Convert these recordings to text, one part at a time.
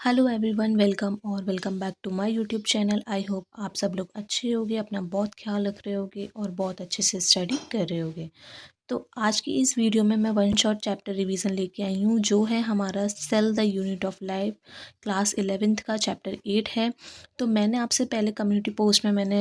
Hello everyone, welcome और welcome back to my YouTube channel. I hope आप सब लोग अच्छे होगे, अपना बहुत ख्याल रख रहे होगे और बहुत अच्छे से स्टडी कर रहे होगे। तो आज की इस वीडियो में मैं वन शॉट चैप्टर रिवीजन लेके आई हूँ, जो है हमारा cell the unit of life class 11th का चैप्टर 8 है। तो मैंने आपसे पहले कम्युनिटी पोस्ट में मैंने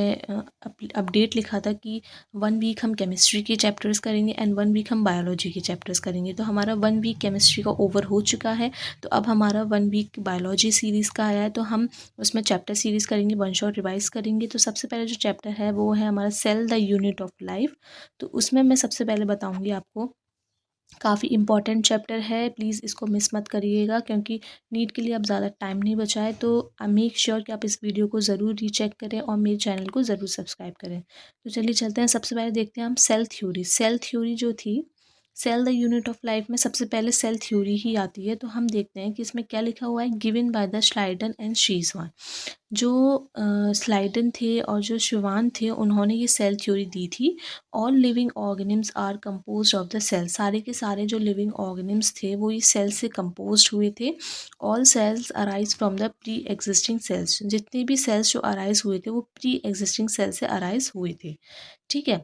अपडेट लिखा था कि 1 वीक हम केमिस्ट्री के चैप्टर्स करेंगे एंड 1 वीक हम बायोलॉजी के चैप्टर्स करेंगे। तो हमारा 1 वीक केमिस्ट्री का ओवर हो चुका है। तो अब हमारा 1 वीक बायोलॉजी सीरीज़ का आया है, तो हम उसमें चैप्टर सीरीज़ करेंगे, वन शॉट रिवाइज करेंगे। तो सबसे पहले जो चैप्टर है वो है हमारा cell the unit of life. तो उसमें मैं सबसे पहले बताऊंगी आपको, काफ़ी इंपॉर्टेंट चैप्टर है, प्लीज़ इसको मिस मत करिएगा क्योंकि नीट के लिए अब ज़्यादा टाइम नहीं बचा है। तो मेक श्योर कि आप इस वीडियो को ज़रूर रीचेक करें और मेरे चैनल को ज़रूर सब्सक्राइब करें। तो चलिए चलते हैं, सबसे पहले देखते हैं हम सेल थ्योरी। सेल थ्योरी जो थी, cell the unit of life में सबसे पहले सेल थ्योरी ही आती है। तो हम देखते हैं कि इसमें क्या लिखा हुआ है, गिवन बाय द श्लाइडन एंड शीजवान। जो स्लाइडन थे और जो शिवान थे, उन्होंने ये सेल थ्योरी दी थी। All living organisms are composed of the cell. सारे के सारे जो लिविंग ऑर्गेनिम्स थे वो ये सेल से कंपोज्ड हुए थे। All cells arise from the pre existing cells. जितने भी सेल्स जो अराइज हुए थे वो प्री एग्जिस्टिंग सेल से अराइज हुए थे। ठीक है,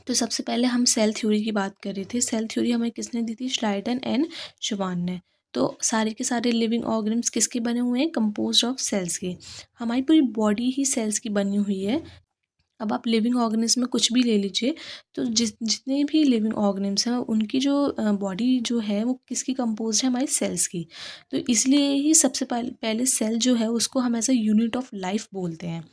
तो सबसे पहले हम सेल थ्योरी की बात कर रहे थे। सेल थ्योरी हमें किसने दी थी, श्लाइडन एंड शिवान ने। तो सारे के सारे लिविंग ऑर्गेनिम्स किसके बने हुए हैं, कंपोज्ड ऑफ सेल्स के। हमारी पूरी बॉडी ही सेल्स की बनी हुई है। अब आप लिविंग ऑर्गेनिज्म में कुछ भी ले लीजिए, तो जितने भी लिविंग ऑर्गेनिम्स हैं उनकी जो बॉडी जो है वो किसकी कंपोज है, हमारी सेल्स की। तो इसलिए ही सबसे पहले सेल जो है उसको हम as a unit of life बोलते हैं।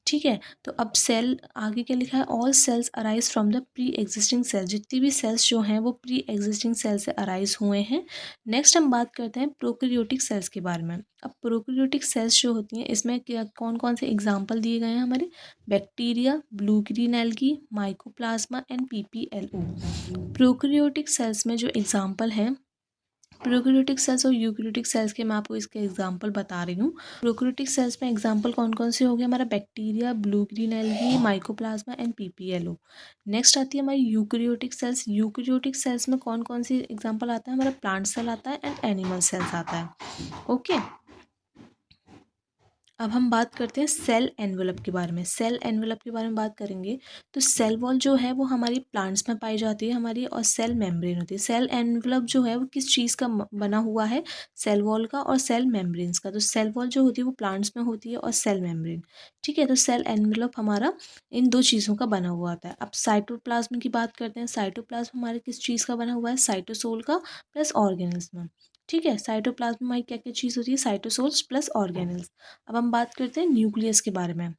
ठीक है, तो अब सेल आगे क्या लिखा है, all cells arise from the pre existing cell. जितनी भी सेल्स जो हैं वो प्री एग्जिस्टिंग सेल से अराइज हुए हैं। नेक्स्ट हम बात करते हैं प्रोकैरियोटिक सेल्स के बारे में। अब प्रोकैरियोटिक सेल्स जो होती हैं, इसमें क्या कौन कौन से एग्जाम्पल दिए गए हैं हमारे, bacteria, blue green algae, mycoplasma and PPLO. Prokaryotic cells में जो एग्जाम्पल हैं, प्रोकैरियोटिक सेल्स और यूकैरियोटिक सेल्स के मैं आपको इसके एग्जांपल बता रही हूँ। प्रोकैरियोटिक सेल्स में एग्जांपल कौन कौन से हो गए, हमारा bacteria, blue green algae, mycoplasma and PPLO. Next आती है हमारी यूकैरियोटिक सेल्स। यूकैरियोटिक सेल्स में कौन कौन सी एग्जांपल आता है, हमारा प्लांट सेल आता है एंड एनिमल सेल्स आता है। ओके, अब हम बात करते हैं सेल एनवेलप के बारे में। सेल एनवेलप के बारे में बात करेंगे तो सेल वॉल जो है वो हमारी प्लांट्स में पाई जाती है हमारी, और सेल मेम्ब्रेन होती है। सेल एनवेलप जो है वो किस चीज़ का बना हुआ है, सेल वॉल का और सेल मेम्ब्रेन्स का। तो सेल वॉल जो होती है वो प्लांट्स में होती है और सेल मेम्ब्रेन। ठीक है, तो सेल एनवेलप हमारा इन दो चीज़ों का बना हुआ होता है। अब साइटोप्लाज्म की बात करते हैं। साइटोप्लाज्म हमारे किस चीज़ का बना हुआ है, साइटोसोल का प्लस ऑर्गेनिज्म। ठीक है, साइटोप्लाज्म में हमारी क्या क्या चीज़ होती है, साइटोसोल्स प्लस ऑर्गेनल्स। अब हम बात करते हैं न्यूक्लियस के बारे में।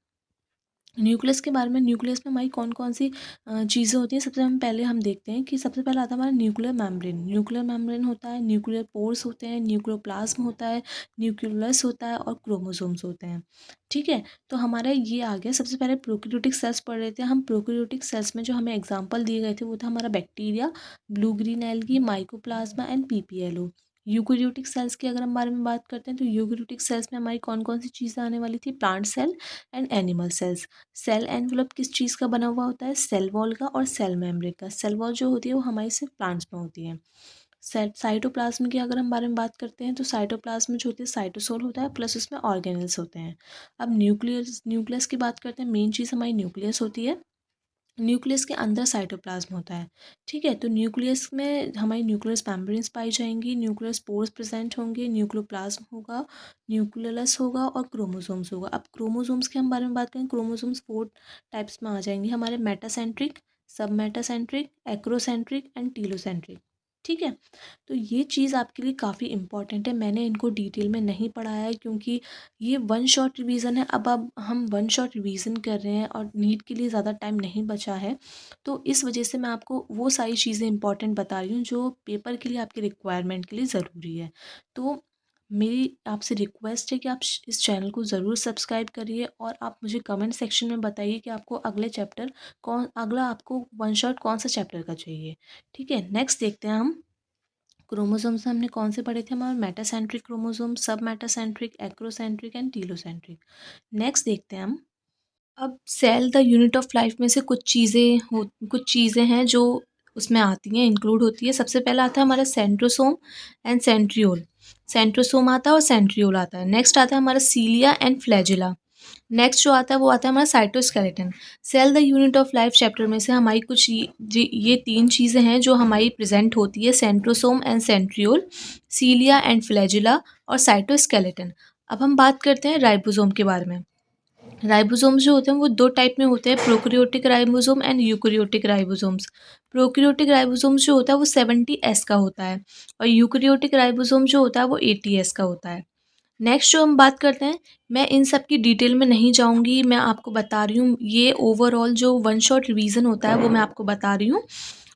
न्यूक्लियस के बारे में, न्यूक्लियस में हमारी कौन कौन सी चीज़ें होती हैं। सबसे हम पहले हम देखते हैं कि सबसे पहले आता है हमारा न्यूक्लियर मेम्ब्रेन। न्यूक्लियर मेम्ब्रेन होता है, न्यूक्लियर पोर्स होते हैं, न्यूक्लियोप्लाज्म होता है, न्यूक्लियस होता है और क्रोमोसोम्स होते हैं। ठीक है, तो हमारा ये आ गया। सबसे पहले प्रोकैरियोटिक सेल्स पढ़ रहे थे हम। प्रोकैरियोटिक सेल्स में जो हमें एग्जाम्पल दिए गए थे वो था हमारा bacteria, blue green algae, mycoplasma and PPLO. Eukaryotic cells की अगर हम बारे में बात करते हैं तो यूकैरियोटिक सेल्स में हमारी कौन कौन सी चीज़ें आने वाली थी, plant cell and animal cells. Cell envelope किस चीज़ का बना हुआ होता है, सेल वॉल का और सेल मेम्ब्रेन का। सेल वॉल जो होती है वो हमारी सिर्फ प्लांट्स में होती है। साइटोप्लाज्म की अगर हम बारे में बात करते हैं तो साइटोप्लाज्म जो होती है साइटोसोल होता है प्लस उसमें ऑर्गेनल्स होते हैं। अब न्यूक्लियस, न्यूक्लियस की बात करते हैं। मेन चीज़ हमारी न्यूक्लियस होती है। न्यूक्लियस के अंदर साइटोप्लाज्म होता है। ठीक है, तो न्यूक्लियस में हमारी न्यूक्लियस मेम्ब्रेन्स पाई जाएंगी, न्यूक्लियस पोर्स प्रेजेंट होंगे, न्यूक्लियोप्लाज्म होगा, न्यूक्लियस होगा और क्रोमोसोम्स होगा। अब क्रोमोसोम्स के हम बारे में बात करें, क्रोमोसोम्स 4 टाइप्स में आ जाएंगे हमारे, मेटासेंट्रिक, सब मेटासेंट्रिक, एक्रोसेंट्रिक एंड टीलोसेंट्रिक। ठीक है, तो ये चीज़ आपके लिए काफ़ी इंपॉर्टेंट है। मैंने इनको डिटेल में नहीं पढ़ाया है क्योंकि ये वन शॉट रिवीजन है। अब हम वन शॉट रिवीजन कर रहे हैं और नीट के लिए ज़्यादा टाइम नहीं बचा है, तो इस वजह से मैं आपको वो सारी चीज़ें इंपॉर्टेंट बता रही हूँ जो पेपर के लिए, आपके रिक्वायरमेंट के लिए ज़रूरी है। तो मेरी आपसे रिक्वेस्ट है कि आप इस चैनल को ज़रूर सब्सक्राइब करिए और आप मुझे कमेंट सेक्शन में बताइए कि आपको अगला आपको वन शॉट कौन सा चैप्टर का चाहिए। ठीक है, नेक्स्ट देखते हैं हम। क्रोमोसोम्स हमने कौन से पढ़े थे, हमारे मेटासेंट्रिक क्रोमोसोम, सब metacentric, acrocentric and telocentric. Next देखते हैं हम। अब cell the unit of life में से कुछ चीज़ें हैं जो उसमें आती हैं, इंक्लूड होती है। सबसे पहला आता है हमारा सेंट्रोसोम एंड सेंट्रियोल। सेंट्रोसोम आता है और सेंट्रियोल आता है। नेक्स्ट आता है हमारा सीलिया एंड फ्लैजिला। नेक्स्ट जो आता है वो आता है हमारा cytoskeleton. Cell the unit of life chapter में से हमारी कुछ ये तीन चीज़ें हैं जो हमारी प्रेजेंट होती है, centrosome and centriole, cilia and flagella और साइटोस्केलेटन। अब हम बात करते हैं राइबोसोम के बारे में। राइबोसोम्स जो होते हैं वो दो टाइप में होते हैं, prokaryotic ribosome and eukaryotic ribosomes. Prokaryotic ribosomes जो होता है वो 70S का होता है और यूकैरियोटिक राइबोसोम जो होता है वो 80S का होता है। नेक्स्ट जो हम बात करते हैं, मैं इन सब की डिटेल में नहीं जाऊंगी, मैं आपको बता रही हूँ ये ओवरऑल जो वन शॉट रिवीजन होता है वो मैं आपको बता रही हूँ।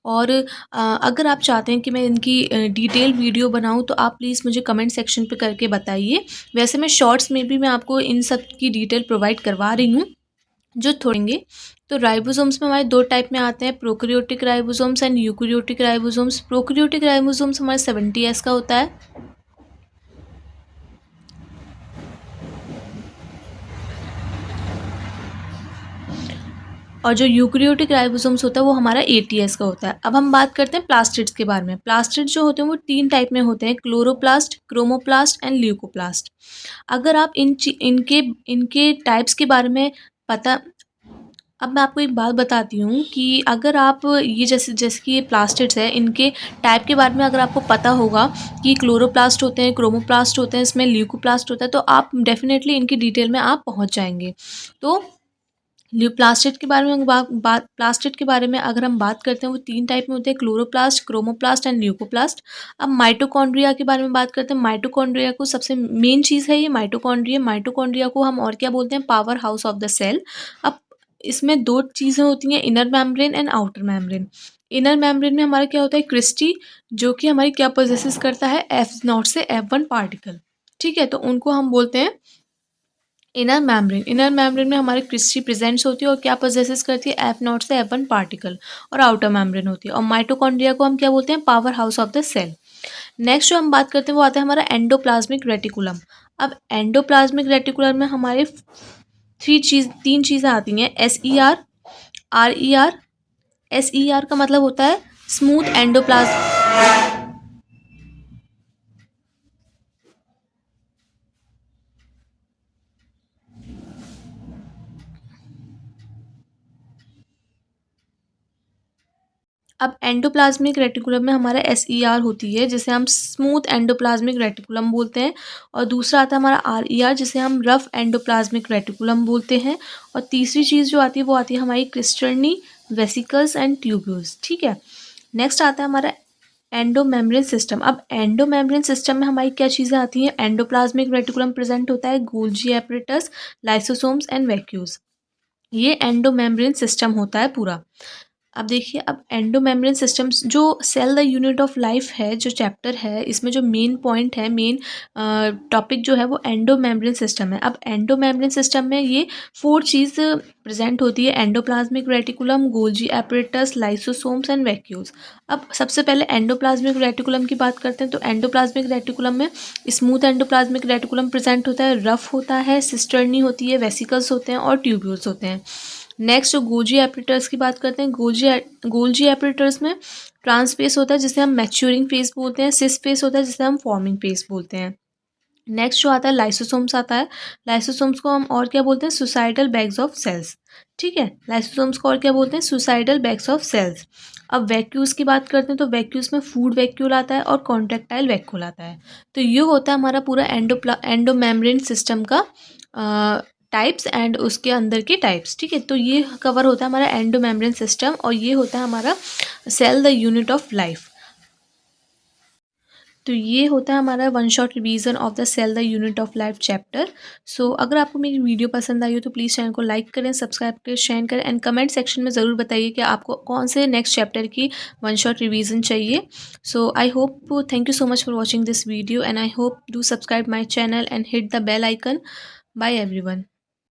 और अगर आप चाहते हैं कि मैं इनकी डिटेल वीडियो बनाऊं तो आप प्लीज़ मुझे कमेंट सेक्शन पे करके बताइए। वैसे मैं शॉर्ट्स में भी मैं आपको इन सब की डिटेल प्रोवाइड करवा रही हूँ जो थोड़ेंगे। तो राइबोसोम्स में हमारे दो टाइप में आते हैं, prokaryotic ribosomes and eukaryotic ribosomes. Prokaryotic ribosomes हमारे 70S का होता है और जो यूकैरियोटिक राइबोसोम्स होता है वो हमारा 80S का होता है। अब हम बात करते हैं प्लास्टिड्स के बारे में। प्लास्टिड्स जो होते हैं वो तीन टाइप में होते हैं, क्लोरोप्लास्ट, क्रोमोप्लास्ट एंड ल्यूकोप्लास्ट। अगर आप इनके इनके टाइप्स के बारे में पता अब मैं आपको एक बात बताती हूँ कि अगर आप ये जैसे जैसे कि ये प्लास्टिड्स है, इनके टाइप के बारे में अगर आपको पता होगा कि क्लोरोप्लास्ट होते हैं, क्रोमोप्लास्ट होते हैं, इसमें ल्यूकोप्लास्ट होता है, तो आप डेफिनेटली इनकी डिटेल में आप पहुँच जाएंगे। तो प्लास्टिड के बारे में प्लास्टिड के बारे में अगर हम बात करते हैं वो तीन टाइप में होते हैं, क्लोरोप्लास्ट, क्रोमोप्लास्ट एंड ल्यूकोप्लास्ट। अब माइटोकॉन्ड्रिया के बारे में बात करते हैं। माइटोकॉन्ड्रिया को सबसे मेन चीज़ है ये माइटोकॉन्ड्रिया। माइटोकॉन्ड्रिया को हम और क्या बोलते हैं, power house of the cell. अब इसमें दो चीज़ें होती हैं, inner membrane and outer membrane. Inner membrane में हमारा क्या होता है, क्रिस्टी, जो कि हमारी क्या पोजेसिस करता है, F0 से F1 पार्टिकल। ठीक है, तो उनको हम बोलते हैं इनर मेम्ब्रेन। इनर मेम्ब्रेन में हमारी क्रिस्टी प्रेजेंट्स होती है और क्या पोजेसेस करती है, F0 से F1 पार्टिकल। और आउटर मेम्ब्रेन होती है। और माइटोकॉन्ड्रिया को हम क्या बोलते हैं, power house of the cell. Next जो हम बात करते हैं वो आता है हमारा एंडोप्लाज्मिक रेटिकुलम। अब एंडोप्लाज्मिक रेटिकुलम में हमारे तीन चीज़ें आती हैं, SER, RER। SER का मतलब होता है स्मूथ एंडोप्लाज्म। अब एंडोप्लाज्मिक रेटिकुलम में हमारा SER होती है जिसे हम स्मूथ एंडोप्लाज्मिक रेटिकुलम बोलते हैं। और दूसरा आता है हमारा RER जिसे हम रफ एंडोप्लाज्मिक रेटिकुलम बोलते हैं। और तीसरी चीज़ जो आती है वो आती है हमारी क्रिस्टर्नी, वेसिकल्स एंड ट्यूब्यूल्स। ठीक है, नेक्स्ट आता है हमारा एंडोमेम्ब्रेन सिस्टम। अब एंडोमेम्ब्रेन सिस्टम में हमारी क्या चीज़ें आती हैं, एंडोप्लाज्मिक रेटिकुलम प्रेजेंट होता है, Golgi apparatus, lysosomes and vacuoles. ये एंडोमेम्ब्रेन सिस्टम होता है पूरा। अब देखिए, अब एंडोमेम्ब्रेन सिस्टम्स जो cell the unit of life है, जो चैप्टर है, इसमें जो मेन पॉइंट है, मेन टॉपिक जो है वो एंडोमेम्ब्रेन सिस्टम है। अब एंडोमेम्ब्रेन सिस्टम में ये फोर चीज़ प्रेजेंट होती है, endoplasmic reticulum, Golgi apparatus, lysosomes and vacuoles. अब सबसे पहले एंडोप्लाज्मिक रेटिकुलम की बात करते हैं। तो एंडोप्लाज्मिक रेटिकुलम में स्मूथ एंडोप्लाज्मिक रेटिकुलम प्रेजेंट होता है, रफ होता है, सिस्टर्नी होती है, वेसिकल्स होते हैं और ट्यूब्यूल्स होते हैं। नेक्स्ट जो गोल्जी एपरेटर्स की बात करते हैं, गोल्जी एपरेटर्स में ट्रांसफेस होता है जिसे हम मैच्योरिंग फेज बोलते हैं, सिस फेज होता है जिसे हम फॉर्मिंग फेज बोलते हैं। नेक्स्ट जो आता है लाइसोसोम्स आता है। लाइसोसोम्स को हम और क्या बोलते हैं, सुसाइडल बैग्स ऑफ सेल्स। ठीक है, लाइसोसोम्स को और क्या बोलते हैं, सुसाइडल बैग्स ऑफ सेल्स। अब वैक्यूल्स की बात करते हैं तो वैक्यूल्स में फूड वैक्यूल आता है और कॉन्ट्रेक्टाइल वैक्यूल आता है। तो ये होता है हमारा पूरा एंडोमेम्ब्रेन सिस्टम का टाइप्स एंड उसके अंदर के टाइप्स। ठीक है, तो ये कवर होता है हमारा एंडोमेम्ब्रेन सिस्टम और ये होता है हमारा cell the unit of life. तो ये होता है हमारा one shot revision of the cell the unit of life chapter. So अगर आपको मेरी वीडियो पसंद आई हो तो प्लीज़ चैनल को लाइक करें, सब्सक्राइब करें, शेयर करें एंड कमेंट सेक्शन में ज़रूर बताइए कि आपको कौन से नेक्स्ट चैप्टर की वन शॉट रिवीजन चाहिए। So I hope, thank you so much for watching this video and I hope do subscribe my channel and hit the bell icon. Bye everyone.